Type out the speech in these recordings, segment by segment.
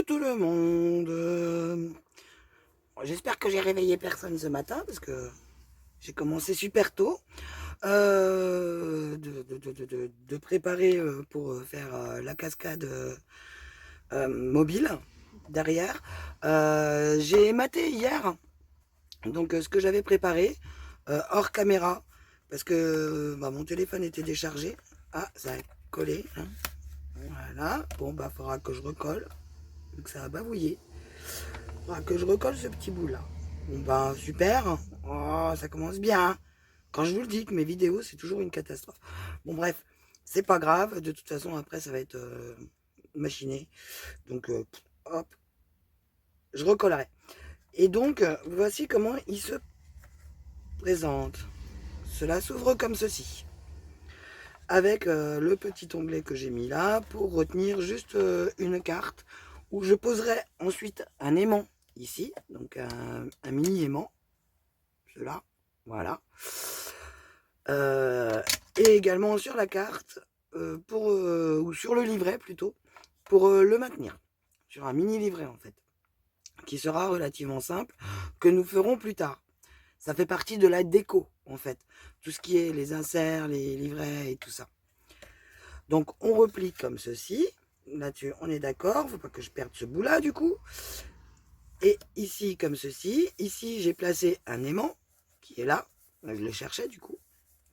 Coucou tout le monde. J'espère que j'ai réveillé personne ce matin parce que j'ai commencé super tôt de préparer pour faire la cascade mobile derrière. J'ai maté hier donc ce que j'avais préparé hors caméra parce que mon téléphone était déchargé. Ah, ça a collé, hein. Voilà, bon bah faudra que je recolle vu que ça a bavouillé. Faudra que je recolle ce petit bout là. Bon bah super. Oh, ça commence bien. Quand je vous le dis que mes vidéos c'est toujours une catastrophe. Bon bref, c'est pas grave. De toute façon après ça va être machiné. Donc hop, je recollerai. Et donc voici comment il se présente. Cela s'ouvre comme ceci. Avec le petit onglet que j'ai mis là pour retenir juste une carte où je poserai ensuite un aimant ici, donc un mini aimant, cela, voilà. Et également sur la carte, ou sur le livret plutôt, pour le maintenir, sur un mini livret en fait, qui sera relativement simple, que nous ferons plus tard. Ça fait partie de la déco en fait, tout ce qui est les inserts, les livrets et tout ça. Donc on replie comme ceci, là-dessus on est d'accord, faut pas que je perde ce bout là du coup. Et ici comme ceci, ici j'ai placé un aimant qui est là, je le cherchais du coup,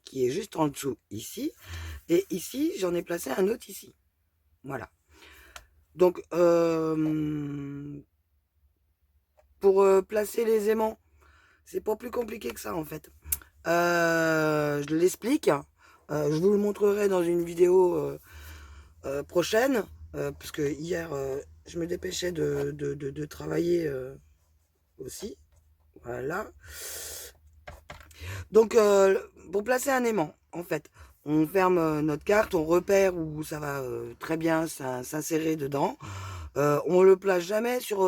qui est juste en dessous ici, et ici j'en ai placé un autre ici, voilà. Donc pour placer les aimants, c'est pas plus compliqué que ça en fait. Je l'explique, je vous le montrerai dans une vidéo prochaine, parce que hier je me dépêchais de travailler aussi, voilà. Donc pour placer un aimant, en fait, on ferme notre carte, on repère où ça va très bien s'insérer dedans. On le place jamais sur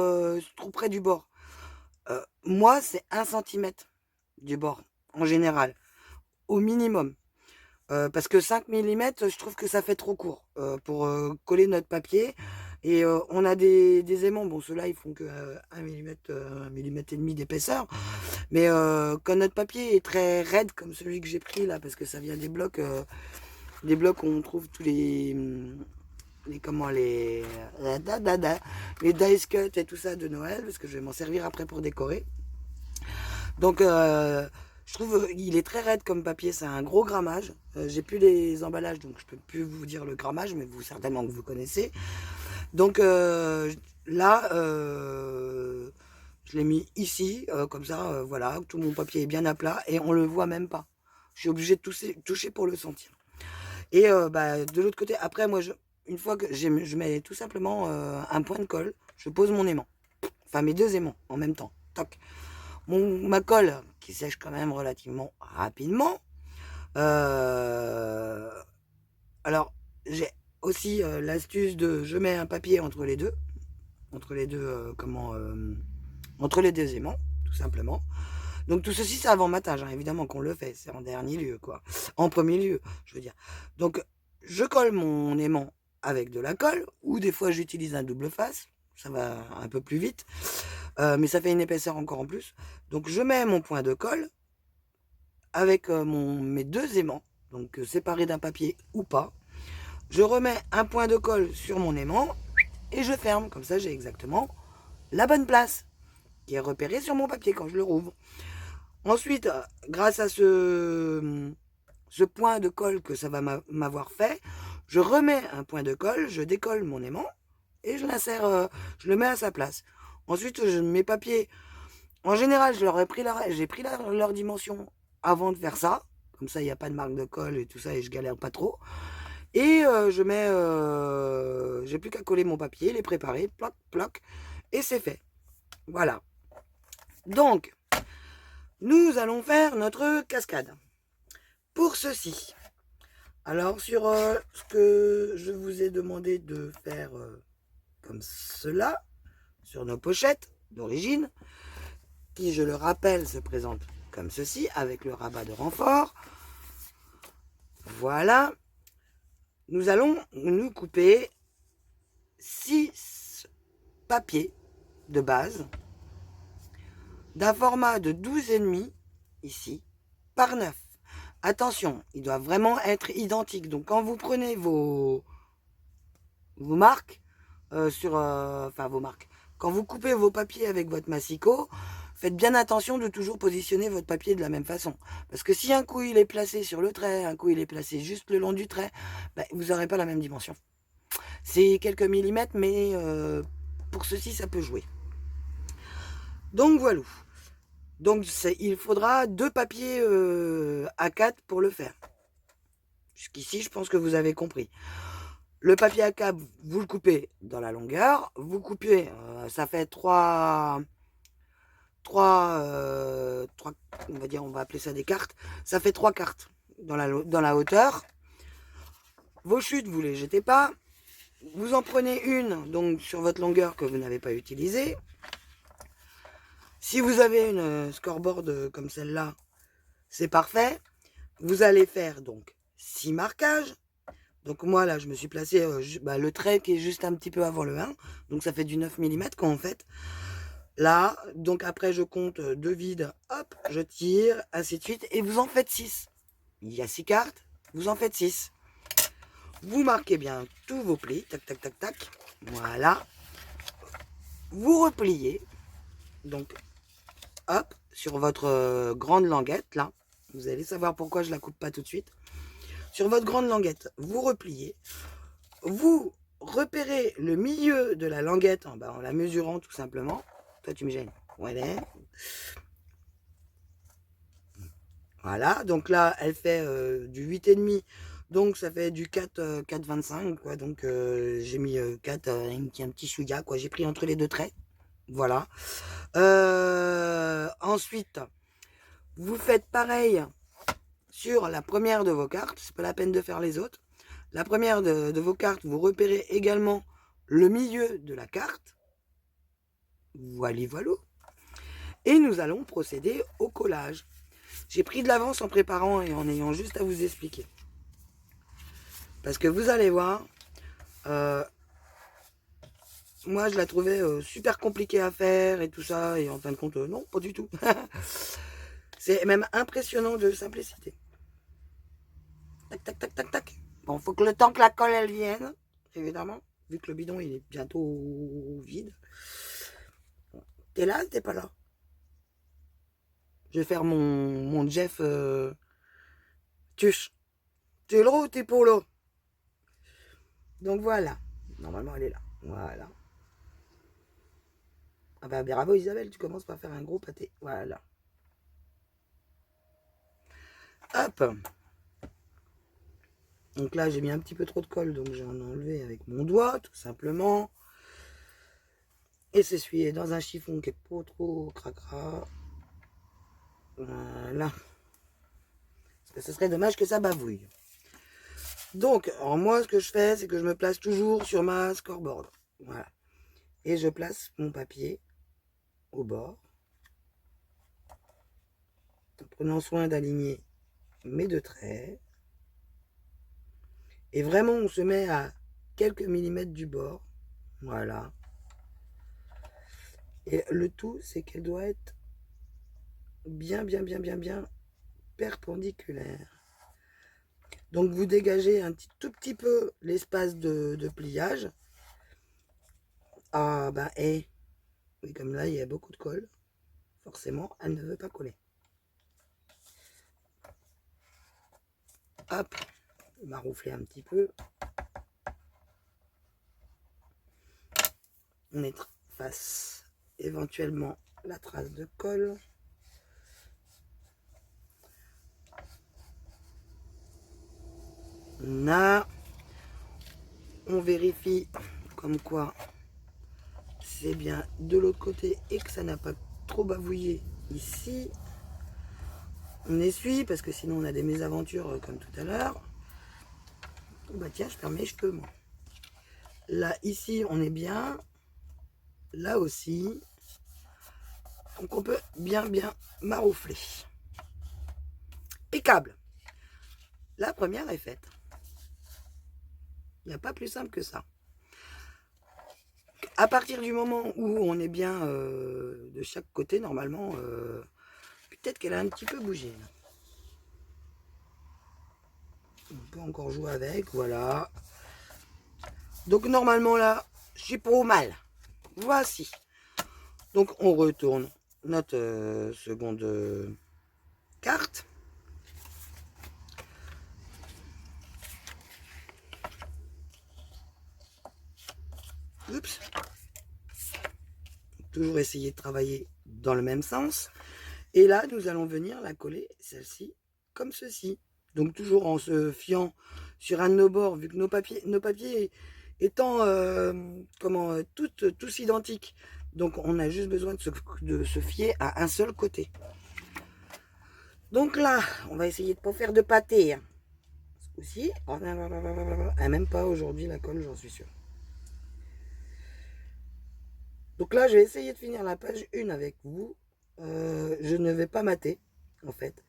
trop près du bord. Moi, c'est 1 cm du bord, en général, au minimum. Parce que 5 mm, je trouve que ça fait trop court pour coller notre papier. Et on a des aimants, bon ceux-là ils font que 1 mm, 1,5 mm d'épaisseur. Mais quand notre papier est très raide comme celui que j'ai pris là, parce que ça vient des blocs où on trouve tous les dice cut et tout ça de Noël, parce que je vais m'en servir après pour décorer. Donc je trouve il est très raide comme papier, c'est un gros grammage. J'ai plus les emballages, donc je peux plus vous dire le grammage, mais vous certainement que vous connaissez. Donc là, je l'ai mis ici, comme ça, voilà, tout mon papier est bien à plat et on le voit même pas. Je suis obligé de toucher pour le sentir. Et de l'autre côté, après, moi, une fois que je mets tout simplement un point de colle, je pose mon aimant. Enfin, mes deux aimants en même temps. Toc. Ma colle, qui sèche quand même relativement rapidement. Alors, j'ai aussi l'astuce de je mets un papier entre les deux. Entre les deux, entre les deux aimants, tout simplement. Donc tout ceci, c'est avant matage, hein, évidemment qu'on le fait, c'est en dernier lieu, quoi. En premier lieu, je veux dire. Donc, je colle mon aimant avec de la colle, ou des fois j'utilise un double face, ça va un peu plus vite, mais ça fait une épaisseur encore en plus. Donc je mets mon point de colle avec mes deux aimants, donc séparés d'un papier ou pas. Je remets un point de colle sur mon aimant et je ferme, comme ça j'ai exactement la bonne place qui est repérée sur mon papier quand je le rouvre. Ensuite, grâce à ce point de colle que ça va m'avoir fait, je remets un point de colle, je décolle mon aimant et je l'insère, je le mets à sa place. Ensuite, mes papiers, en général, j'ai pris leur dimension avant de faire ça. Comme ça, il n'y a pas de marque de colle et tout ça et je galère pas trop. Et j'ai plus qu'à coller mon papier, les préparer, ploc, ploc, et c'est fait. Voilà. Donc, nous allons faire notre cascade. Pour ceci, alors sur ce que je vous ai demandé de faire comme cela, sur nos pochettes d'origine, qui je le rappelle se présente comme ceci, avec le rabat de renfort. Voilà. Nous allons nous couper 6 papier de base d'un format de 12,5 ici par 9. Attention, ils doivent vraiment être identiques. Donc quand vous prenez vos marques, enfin vos marques, quand vous coupez vos papiers avec votre massicot, faites bien attention de toujours positionner votre papier de la même façon. Parce que si un coup il est placé sur le trait, un coup il est placé juste le long du trait, ben, vous n'aurez pas la même dimension. C'est quelques millimètres, mais pour ceci ça peut jouer. Donc voilà. Donc il faudra 2 papiers A4 pour le faire. Jusqu'ici, je pense que vous avez compris. Le papier A4, vous le coupez dans la longueur. Vous coupez, ça fait 3, on va dire, on va appeler ça des cartes. Ça fait 3 cartes dans la hauteur. Vos chutes, vous les jetez pas. Vous en prenez une, donc sur votre longueur que vous n'avez pas utilisée. Si vous avez une scoreboard comme celle-là, c'est parfait. Vous allez faire donc 6 marquages. Donc moi là je me suis placé le trait qui est juste un petit peu avant le 1. Donc ça fait du 9 mm quand on fait. Là, donc après je compte 2 vides, hop, je tire, ainsi de suite. Et vous en faites 6. Il y a 6 cartes, vous en faites 6. Vous marquez bien tous vos plis, tac tac tac tac. Voilà. Vous repliez. Donc hop, sur votre grande languette là. Vous allez savoir pourquoi je la coupe pas tout de suite. Sur votre grande languette, vous repliez. Vous repérez le milieu de la languette en la mesurant tout simplement. Toi, tu me gênes. Voilà. Voilà. Donc là, elle fait du 8,5. Donc ça fait du 4,25. Quoi. Donc j'ai mis 4, un petit chouïa. J'ai pris entre les deux traits. Voilà. Ensuite, vous faites pareil sur la première de vos cartes. C'est pas la peine de faire les autres. La première de vos cartes, vous repérez également le milieu de la carte. Voilà, voilà. Et nous allons procéder au collage. J'ai pris de l'avance en préparant et en ayant juste à vous expliquer. Parce que vous allez voir, moi je la trouvais super compliquée à faire et tout ça. Et en fin de compte, non, pas du tout. C'est même impressionnant de simplicité. Tac, tac, tac, tac, tac. Bon, faut que le temps que la colle elle vienne, évidemment, vu que le bidon il est bientôt vide. T'es là, t'es pas là. Je vais faire mon Jeff Tuche. T'es là ou t'es pour là? Donc voilà. Normalement elle est là. Voilà. Ah bah bravo Isabelle, tu commences par faire un gros pâté. Voilà. Hop. Donc là j'ai mis un petit peu trop de colle, donc j'ai enlevé avec mon doigt, tout simplement. Et s'essuyer dans un chiffon qui est pas trop cracra. Voilà. Parce que ce serait dommage que ça bavouille. Donc, alors moi, ce que je fais, c'est que je me place toujours sur ma scoreboard. Voilà. Et je place mon papier au bord. En prenant soin d'aligner mes deux traits. Et vraiment, on se met à quelques millimètres du bord. Voilà. Et le tout, c'est qu'elle doit être bien perpendiculaire. Donc, vous dégagez un tout petit peu l'espace de pliage. Ah, bah, et comme là, il y a beaucoup de colle, forcément, elle ne veut pas coller. Hop, maroufler un petit peu. On efface éventuellement la trace de colle. Là, on vérifie comme quoi c'est bien de l'autre côté et que ça n'a pas trop bavouillé ici. On essuie parce que sinon on a des mésaventures comme tout à l'heure. Bah tiens, je perds mes cheveux moi. Là, ici, on est bien. Là aussi. Donc on peut bien maroufler. Impeccable. La première est faite. Il n'y a pas plus simple que ça. à partir du moment où on est bien de chaque côté, normalement, peut-être qu'elle a un petit peu bougé. Là. On peut encore jouer avec, voilà. Donc normalement là, je suis pas au mal. Voici. Donc on retourne notre seconde carte. Oups. Toujours essayer de travailler dans le même sens. Et là, nous allons venir la coller, celle-ci, comme ceci. Donc toujours en se fiant sur un de nos bords, vu que nos papiers étant tous identiques. Donc on a juste besoin de se fier à un seul côté. Donc là, on va essayer de ne pas faire de pâté. Hein. Ce coup-ci, même pas aujourd'hui la colle, j'en suis sûr. Donc là, je vais essayer de finir la page 1 avec vous. Je ne vais pas mater, en fait.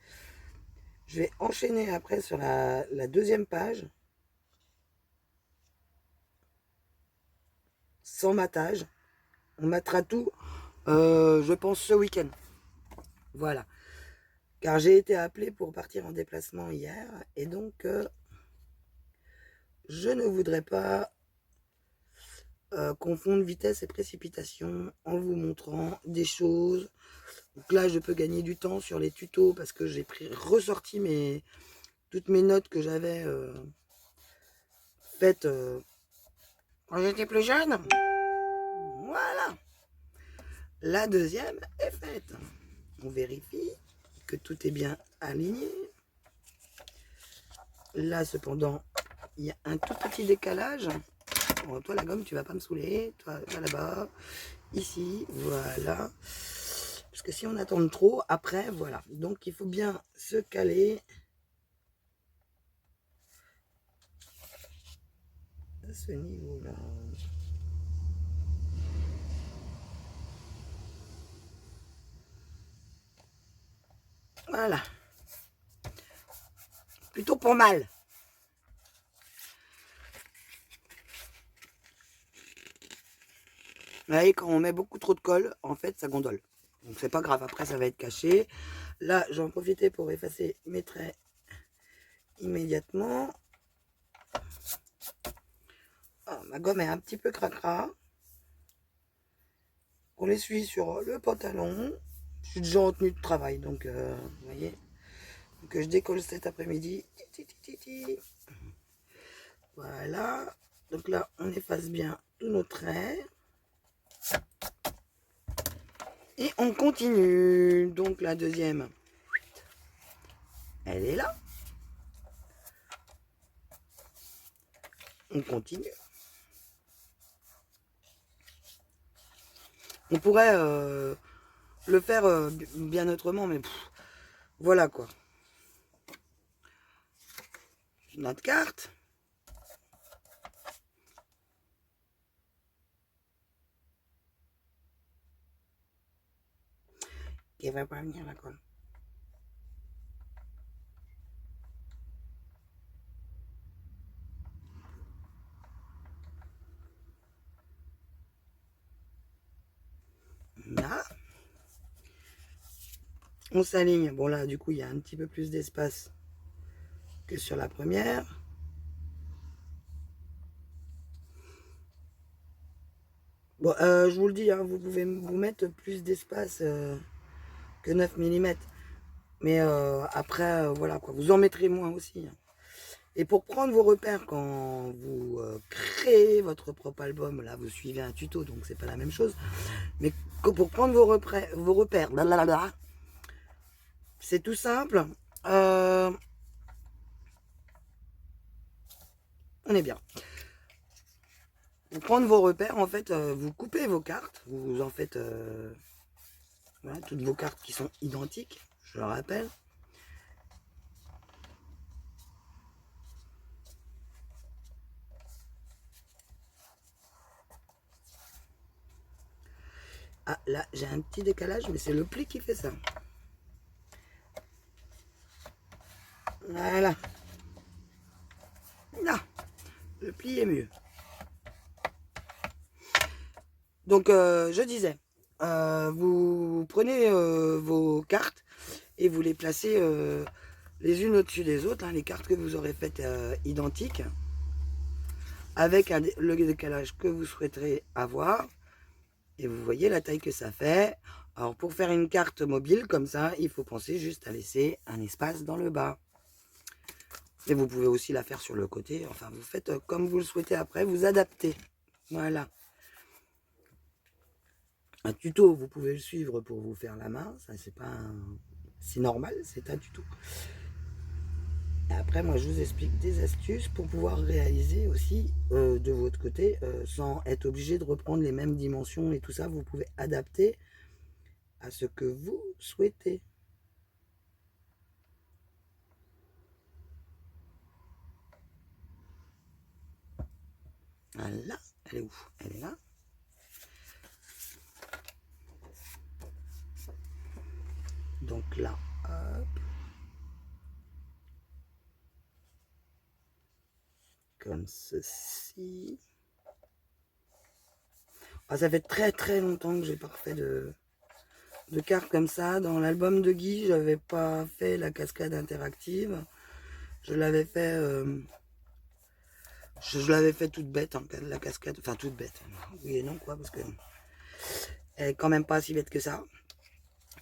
Je vais enchaîner après sur la deuxième page. Sans matage. On matera tout, je pense, ce week-end. Voilà. Car j'ai été appelé pour partir en déplacement hier. Et donc, je ne voudrais pas confondre vitesse et précipitation en vous montrant des choses. Donc là, je peux gagner du temps sur les tutos parce que j'ai ressorti toutes mes notes que j'avais faites quand j'étais plus jeune. Voilà. La deuxième est faite. On vérifie que tout est bien aligné. Là, cependant, il y a un tout petit décalage. Bon, toi, la gomme, tu vas pas me saouler. Toi, là-bas. Ici, voilà. Parce que si on attend trop, après, voilà. Donc, il faut bien se caler. À ce niveau-là. Voilà. Plutôt pas mal. Vous voyez, quand on met beaucoup trop de colle, en fait, ça gondole. Donc, c'est pas grave. Après, ça va être caché. Là, j'en profite pour effacer mes traits immédiatement. Oh, ma gomme est un petit peu cracra. On l'essuie sur le pantalon. Je suis déjà en tenue de travail, donc vous voyez. Donc je décolle cet après-midi. Voilà. Donc là, on efface bien tous nos traits. Et on continue. Donc la deuxième, elle est là. On continue. On pourrait le faire bien autrement, mais voilà quoi. Notre carte. Qui va pas venir la colle. Là. On s'aligne. Bon là, du coup, il y a un petit peu plus d'espace que sur la première. Bon, je vous le dis, hein, vous pouvez vous mettre plus d'espace que 9 mm. Mais après, voilà, quoi, vous en mettrez moins aussi. Hein. Et pour prendre vos repères quand vous créez votre propre album, là, vous suivez un tuto, donc c'est pas la même chose. Mais pour prendre vos repères, c'est tout simple. On est bien. Pour prendre vos repères, en fait, vous coupez vos cartes. Vous en faites voilà, toutes vos cartes qui sont identiques, je le rappelle. Ah, là, j'ai un petit décalage, mais c'est le pli qui fait ça. Voilà. Là, le pli est mieux. Donc, je disais, vous prenez vos cartes et vous les placez les unes au-dessus des autres, hein, les cartes que vous aurez faites identiques, avec le décalage que vous souhaiterez avoir. Et vous voyez la taille que ça fait. Alors, pour faire une carte mobile comme ça, il faut penser juste à laisser un espace dans le bas. Et vous pouvez aussi la faire sur le côté. Enfin, vous faites comme vous le souhaitez après, vous adaptez. Voilà. Un tuto, vous pouvez le suivre pour vous faire la main. Ça, c'est pas c'est normal, c'est un tuto. Et après, moi, je vous explique des astuces pour pouvoir réaliser aussi de votre côté, sans être obligé de reprendre les mêmes dimensions et tout ça. Vous pouvez adapter à ce que vous souhaitez. Voilà, elle est où? Elle est là. Donc là, hop. Comme ceci. Ah, ça fait très longtemps que j'ai pas refait de cartes comme ça. Dans l'album de Guy, j'avais pas fait la cascade interactive. Je l'avais fait, je l'avais fait toute bête, hein, la cascade. Enfin, toute bête. Oui et non, quoi, parce que elle est quand même pas si bête que ça.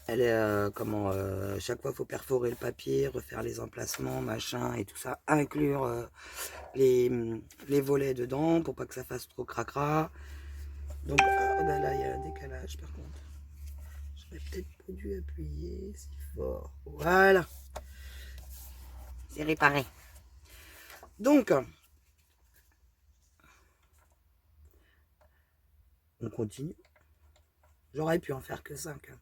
Elle est, chaque fois, il faut perforer le papier, refaire les emplacements, machin, et tout ça. Inclure les volets dedans pour pas que ça fasse trop cracra. Donc, ah, ben là, il y a un décalage, par contre. J'aurais peut-être pas dû appuyer si fort. Voilà. C'est réparé. Donc, on continue. J'aurais pu en faire que 5.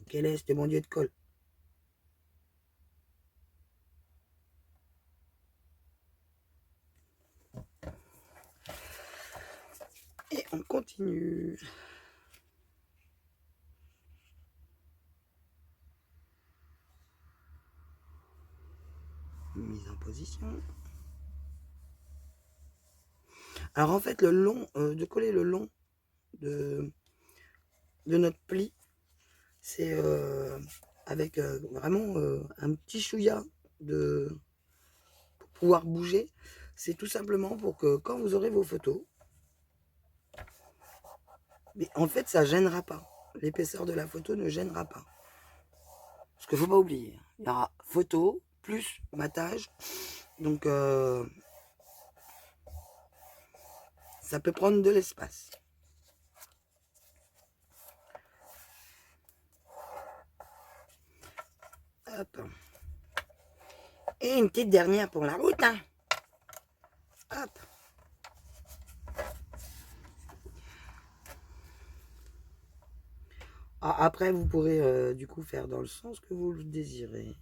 Quel est ce bon Dieu de colle? Et on continue. Mise en position. Alors en fait, le long, de coller le long de notre pli, c'est avec vraiment un petit chouïa de pour pouvoir bouger. C'est tout simplement pour que quand vous aurez vos photos, mais en fait, ça gênera pas. L'épaisseur de la photo ne gênera pas. Parce qu'il ne faut pas oublier, il y aura photo plus matage. Donc, ça peut prendre de l'espace. Hop. Et une petite dernière pour la route. Hein. Hop. Ah, après, vous pourrez du coup faire dans le sens que vous le désirez.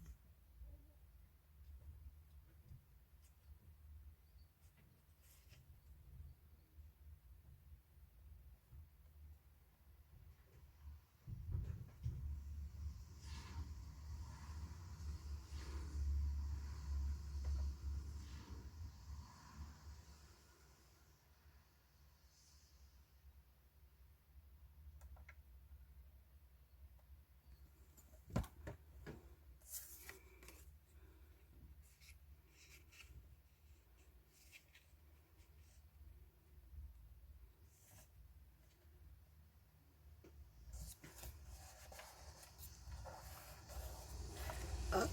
Hop.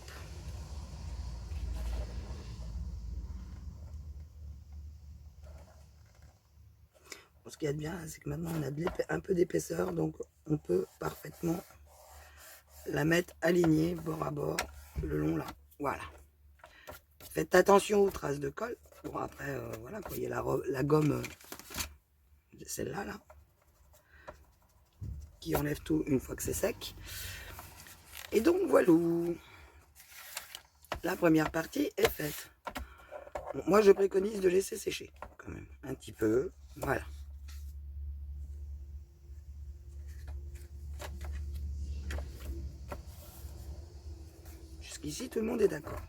Ce qu'il y a de bien, c'est que maintenant on a un peu d'épaisseur, donc on peut parfaitement la mettre alignée bord à bord le long là. Voilà. Faites attention aux traces de colle. Bon après, voilà, quoi, il y a la gomme, celle-là, là, qui enlève tout une fois que c'est sec. Et donc voilà, la première partie est faite. Bon, moi je préconise de laisser sécher quand même un petit peu. Voilà. Jusqu'ici, tout le monde est d'accord.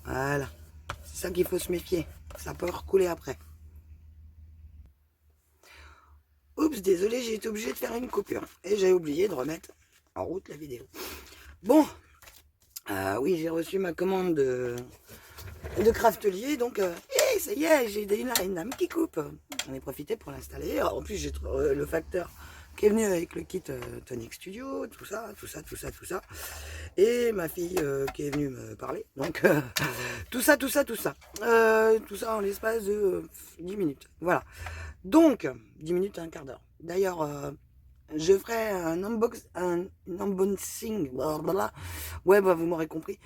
Voilà. C'est ça qu'il faut se méfier. Ça peut recouler après. Oups, désolé, j'ai été obligé de faire une coupure. Et j'ai oublié de remettre en route la vidéo. Bon. Oui, j'ai reçu ma commande de Craftelier. Donc, ça y est, j'ai une lame qui coupe. J'en ai profité pour l'installer. En plus, j'ai le facteur qui est venu avec le kit Tonic Studio, tout ça. Et ma fille qui est venue me parler. Donc, tout ça. Tout ça en l'espace de 10 minutes. Voilà. Donc, 10 minutes à un quart d'heure. D'ailleurs, je ferai un unboxing, blablabla. Ouais, bah, vous m'aurez compris,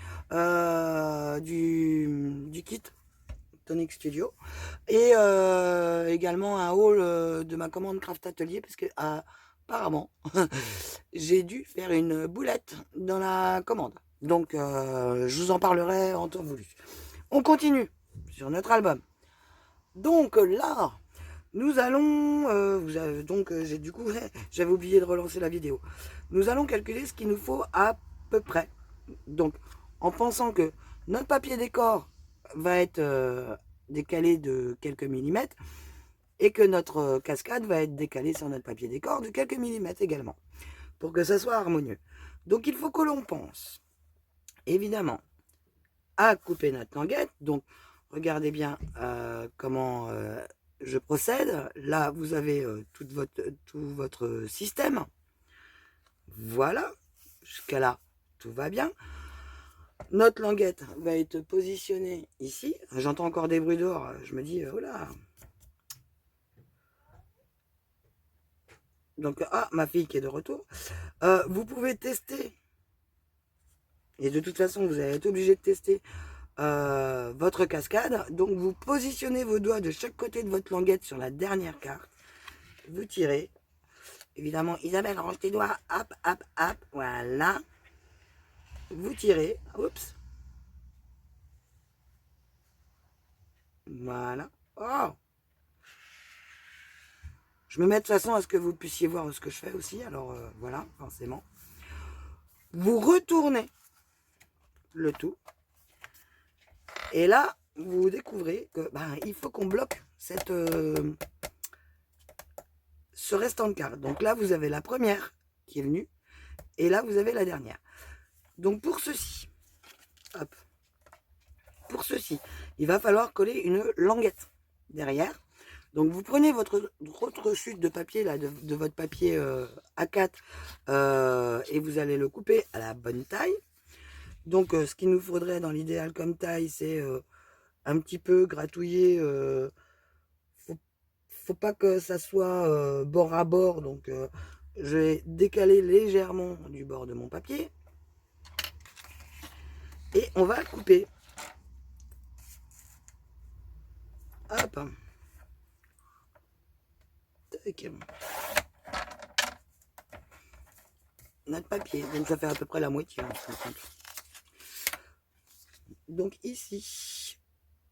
du kit Tonic Studio. Et également un haul de ma commande Craft Atelier, parce que apparemment, j'ai dû faire une boulette dans la commande. Donc, je vous en parlerai en temps voulu. On continue sur notre album. Donc là, nous allons, du coup, j'avais oublié de relancer la vidéo. Nous allons calculer ce qu'il nous faut à peu près. Donc, en pensant que notre papier décor va être décalé de quelques millimètres et que notre cascade va être décalée sur notre papier décor de quelques millimètres également, pour que ça soit harmonieux. Donc, il faut que l'on pense, évidemment, à couper notre languette. Donc, regardez bien comment je procède. Là, vous avez tout votre système. Voilà. Jusqu'à là, tout va bien. Notre languette va être positionnée ici. J'entends encore des bruits dehors. Je me dis, oh là. Donc, ma fille qui est de retour. Vous pouvez tester. Et de toute façon, vous allez être obligé de tester votre cascade. Donc, vous positionnez vos doigts de chaque côté de votre languette sur la dernière carte. Vous tirez. Évidemment, Isabelle, range tes doigts. Hop, hop, hop. Voilà. Vous tirez. Oups. Voilà. Oh. Je me mets de façon à ce que vous puissiez voir ce que je fais aussi. Alors, voilà, forcément. Vous retournez le tout. Et là, vous découvrez que il faut qu'on bloque ce restant de carte. Donc là, vous avez la première qui est venue. Et là, vous avez la dernière. Donc pour ceci, hop, pour ceci, il va falloir coller une languette derrière. Donc vous prenez votre chute de papier, là, de votre papier A4, et vous allez le couper à la bonne taille. Donc ce qu'il nous faudrait dans l'idéal comme taille, c'est un petit peu gratouiller. Faut pas que ça soit bord à bord. Donc je vais décaler légèrement du bord de mon papier. Et on va couper. Hop. Notre papier. Donc ça fait à peu près la moitié. Hein, donc ici,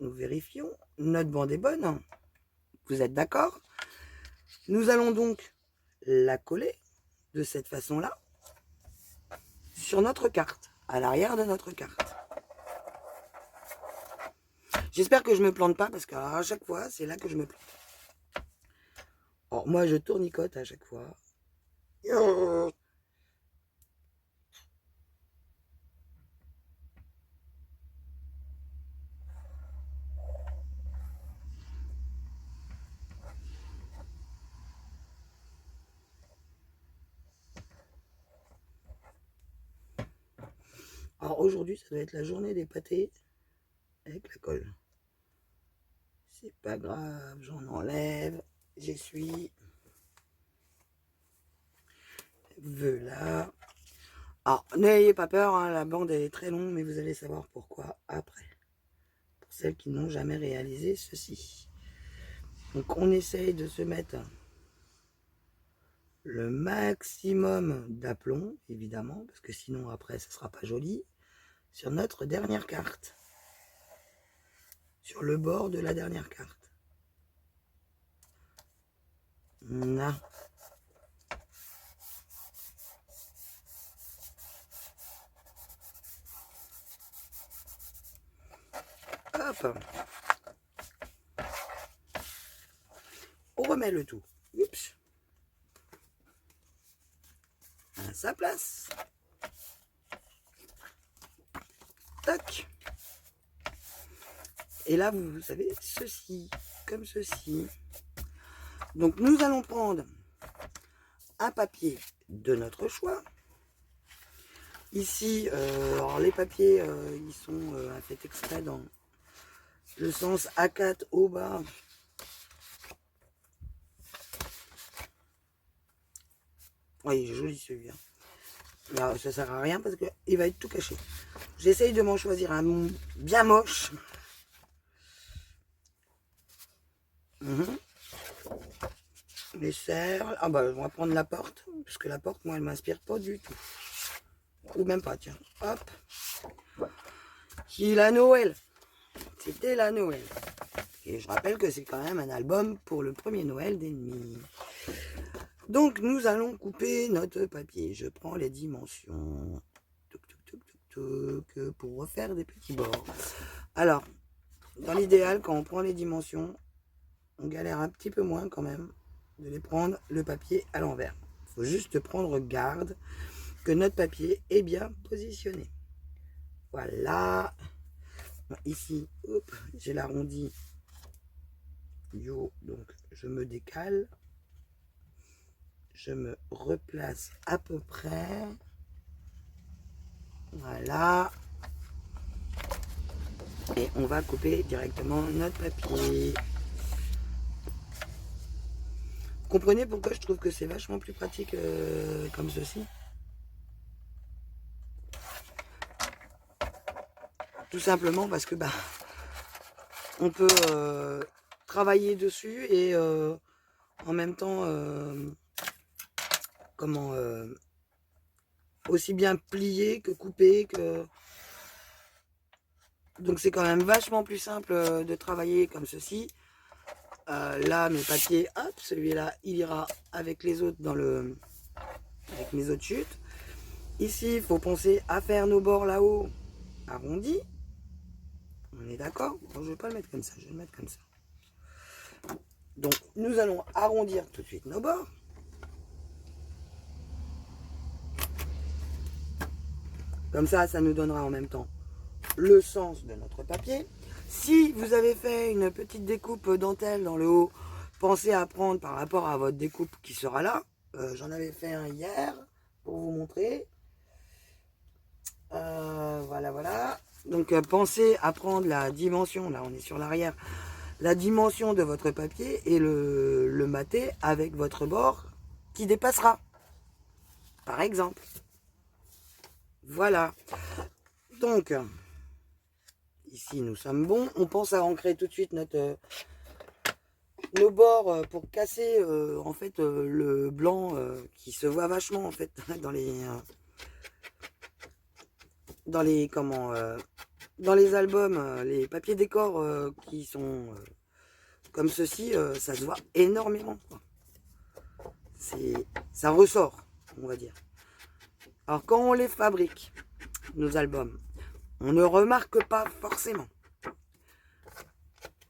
nous vérifions. Notre bande est bonne. Vous êtes d'accord? Nous allons donc la coller de cette façon-là sur notre carte, à l'arrière de notre carte. J'espère que je ne me plante pas parce qu'à chaque fois, c'est là que je me plante. Alors, moi, je tournicote à chaque fois. Alors aujourd'hui, ça doit être la journée des pâtés avec la colle. C'est pas grave, j'en enlève, j'essuie. Voilà. Alors, n'ayez pas peur, hein, la bande est très longue, mais vous allez savoir pourquoi après. Pour celles qui n'ont jamais réalisé ceci. Donc on essaye de se mettre le maximum d'aplomb, évidemment, parce que sinon après, ça ne sera pas joli, sur notre dernière carte. Sur le bord de la dernière carte. Non. Hop. On remet le tout. Oups. À sa place. Tac. Et là, vous savez, ceci, comme ceci. Donc, nous allons prendre un papier de notre choix. Ici, alors les papiers, ils sont faits exprès dans le sens A4 au bas. Oui, il est joli celui-là. Là, ça sert à rien parce qu'il va être tout caché. J'essaye de m'en choisir un bien moche. Les serres. Ah bah, on va prendre la porte. Parce que la porte, moi, elle m'inspire pas du tout. Ou même pas, tiens. Hop. Qui la Noël. C'était la Noël. Et je rappelle que c'est quand même un album pour le premier Noël d'Ennemis. Donc, nous allons couper notre papier. Je prends les dimensions. Pour refaire des petits bords. Alors, dans l'idéal, quand on prend les dimensions, on galère un petit peu moins quand même de les prendre le papier à l'envers. Il faut juste prendre garde que notre papier est bien positionné. Voilà. Ici, j'ai l'arrondi. Donc je me décale. Je me replace à peu près. Voilà. Et on va couper directement notre papier. Vous comprenez pourquoi je trouve que c'est vachement plus pratique comme ceci? Tout simplement parce que on peut travailler dessus et en même temps aussi bien plier que couper que... Donc c'est quand même vachement plus simple de travailler comme ceci. Là mes papiers, hop, celui-là il ira avec les autres avec mes autres chutes. Ici il faut penser à faire nos bords là-haut arrondis. On est d'accord? Bon, je vais pas le mettre comme ça, je vais le mettre comme ça. Donc nous allons arrondir tout de suite nos bords. Comme ça, ça nous donnera en même temps le sens de notre papier. Si vous avez fait une petite découpe dentelle dans le haut, pensez à prendre par rapport à votre découpe qui sera là. J'en avais fait un hier pour vous montrer. Voilà. Donc pensez à prendre la dimension, là on est sur l'arrière, la dimension de votre papier et le mater avec votre bord qui dépassera. Par exemple. Voilà. Donc, ici nous sommes bons. On pense à ancrer tout de suite nos bords pour casser en fait le blanc qui se voit vachement en fait dans les albums, les papiers décors qui sont comme ceci, ça se voit énormément. Ça ressort, on va dire. Alors quand on les fabrique, nos albums, on ne remarque pas forcément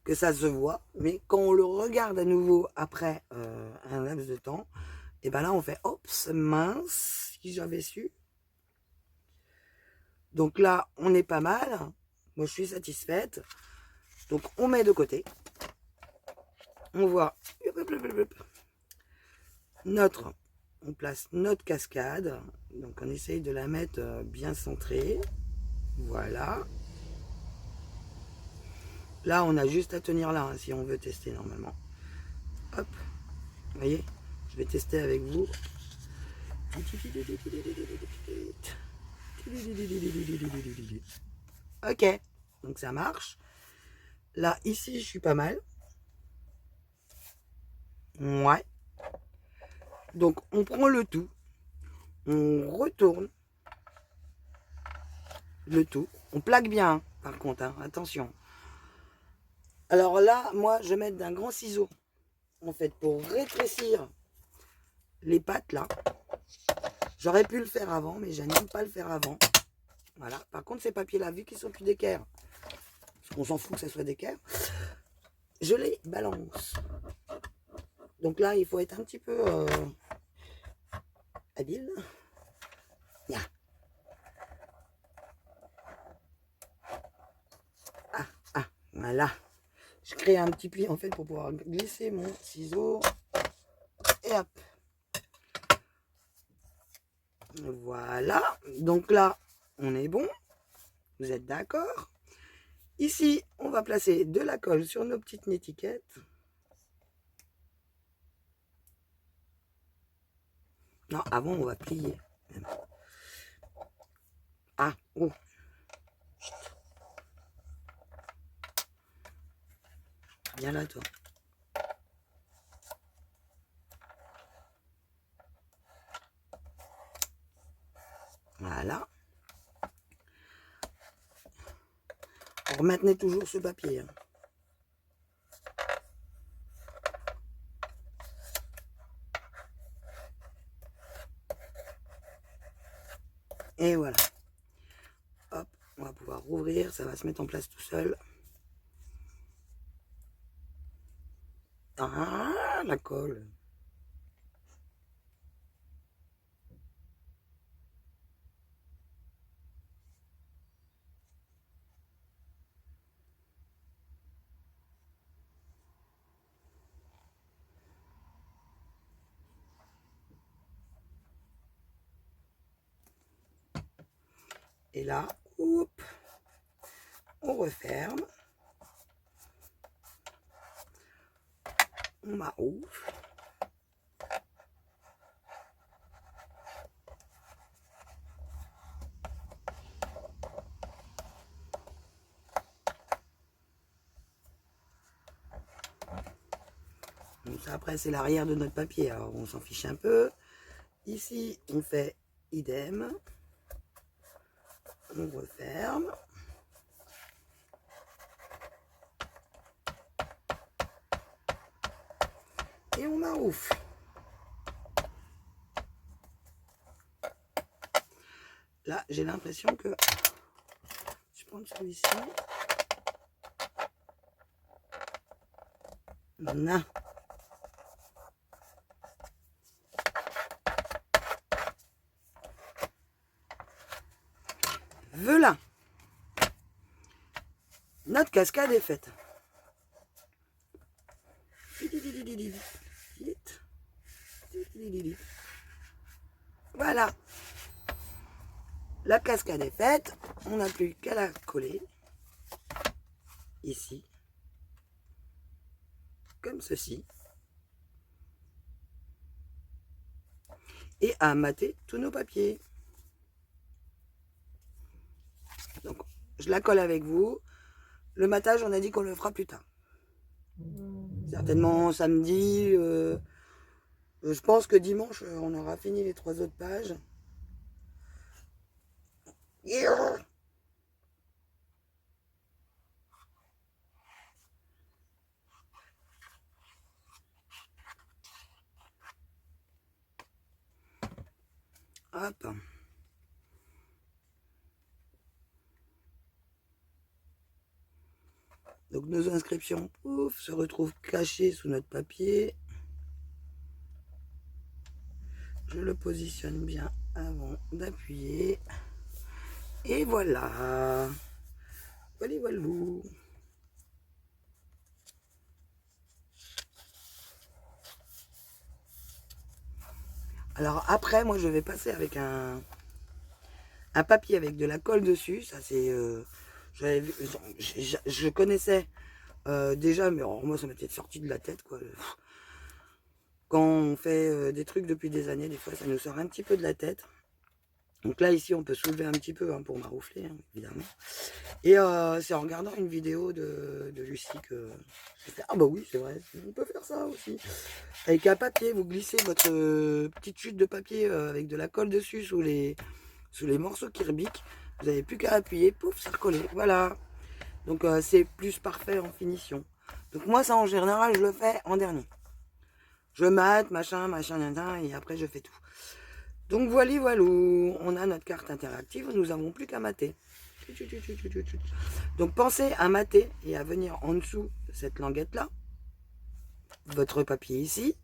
que ça se voit, mais quand on le regarde à nouveau après un laps de temps, et ben là on fait oups, mince, si j'avais su. Donc là on est pas mal, moi je suis satisfaite. Donc on met de côté, on voit on place notre cascade, donc on essaye de la mettre bien centrée, voilà. Là, on a juste à tenir là, hein, si on veut tester normalement. Hop, vous voyez, je vais tester avec vous. Ok, donc ça marche. Là, ici, je suis pas mal. Ouais. Donc, on prend le tout. On retourne le tout. On plaque bien, hein, par contre, hein, attention. Alors là, moi, je vais mettre d'un grand ciseau en fait, pour rétrécir les pattes là. J'aurais pu le faire avant, mais j'aime pas le faire avant. Voilà. Par contre, ces papiers-là, vu qu'ils sont plus d'équerre, parce qu'on s'en fout que ça soit d'équerre, je les balance. Donc là, il faut être un petit peu habile. Yeah. Voilà. Je crée un petit pli en fait pour pouvoir glisser mon ciseau. Et hop. Voilà. Donc là, on est bon. Vous êtes d'accord? Ici, on va placer de la colle sur nos petites étiquettes. Non, avant, on va plier. Ah, oh. Viens là, toi. Voilà. On maintenez toujours ce papier. Hein. Et voilà. Hop, on va pouvoir rouvrir, ça va se mettre en place tout seul. Ah, la colle. Et là, hop, on referme. On maroufle. Donc ça, après, c'est l'arrière de notre papier. Alors, on s'en fiche un peu. Ici, on fait idem. On referme. Et on maroufle. Là, j'ai l'impression que... Je prends celui-ci. Non. Voilà. Notre cascade est faite. Voilà. La cascade est faite. On n'a plus qu'à la coller. Ici. Comme ceci. Et à mater tous nos papiers. Donc, je la colle avec vous. Le matage, on a dit qu'on le fera plus tard. Certainement samedi. Je pense que dimanche, on aura fini les 3 autres pages. Yeah. Hop. Donc nos inscriptions, pouf, se retrouvent cachées sous notre papier. Je le positionne bien avant d'appuyer. Et voilà. Voilà, voilà. Alors après, moi je vais passer avec un papier avec de la colle dessus. Ça c'est... je connaissais déjà, mais alors, moi ça m'était sorti de la tête, quoi. Quand on fait des trucs depuis des années, des fois ça nous sort un petit peu de la tête. Donc là ici on peut soulever un petit peu hein, pour maroufler, hein, évidemment. Et c'est en regardant une vidéo de Lucie que j'ai fait, ah bah oui c'est vrai, on peut faire ça aussi. Avec un papier, vous glissez votre petite chute de papier avec de la colle dessus sous les morceaux qui rebiquent. Vous n'avez plus qu'à appuyer, pouf, c'est recollé. Voilà. Donc c'est plus parfait en finition. Donc moi ça en général je le fais en dernier. je mate, machin, et après je fais tout. Donc voilà, on a notre carte interactive, nous n'avons plus qu'à mater. Donc pensez à mater et à venir en dessous de cette languette-là, votre papier ici.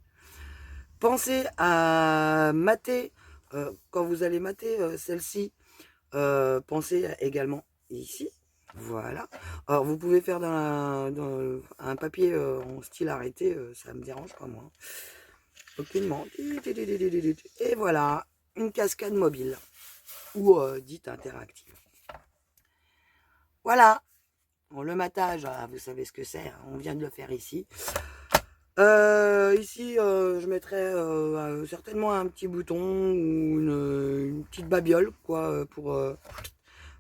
Pensez à mater, quand vous allez mater celle-ci, pensez également ici. Voilà. Alors vous pouvez faire dans un papier en style arrêté, ça me dérange pas moi. Aucunement. Et voilà, une cascade mobile, ou dite interactive. Voilà. Bon, le matage, vous savez ce que c'est, hein, on vient de le faire ici. Ici, je mettrais certainement un petit bouton ou une petite babiole, quoi, pour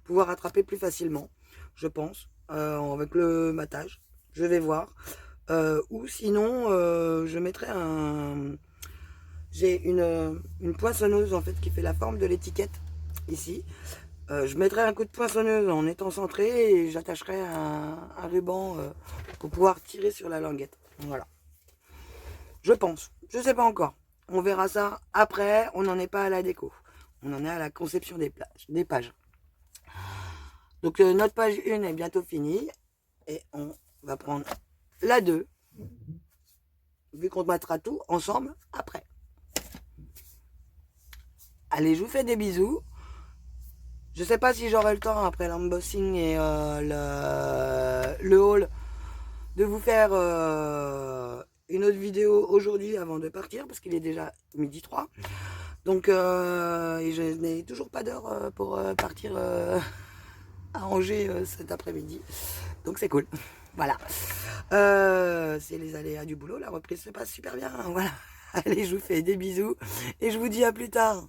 pouvoir attraper plus facilement, je pense, avec le matage. Je vais voir. Ou sinon, je mettrais j'ai une poinçonneuse, en fait, qui fait la forme de l'étiquette, ici. Je mettrais un coup de poinçonneuse en étant centré et j'attacherais un ruban pour pouvoir tirer sur la languette. Voilà. Je pense. Je sais pas encore. On verra ça après. On n'en est pas à la déco. On en est à la conception des pages. Donc notre page 1 est bientôt finie. Et on va prendre la 2. Vu qu'on mettra tout ensemble après. Allez, je vous fais des bisous. Je sais pas si j'aurai le temps après l'embossing et le haul de vous faire une autre vidéo aujourd'hui avant de partir parce qu'il est déjà 12h03. Donc je n'ai toujours pas d'heure pour partir à Angers cet après-midi. Donc c'est cool. Voilà. C'est les aléas du boulot. La reprise se passe super bien. Voilà. Allez, je vous fais des bisous et je vous dis à plus tard.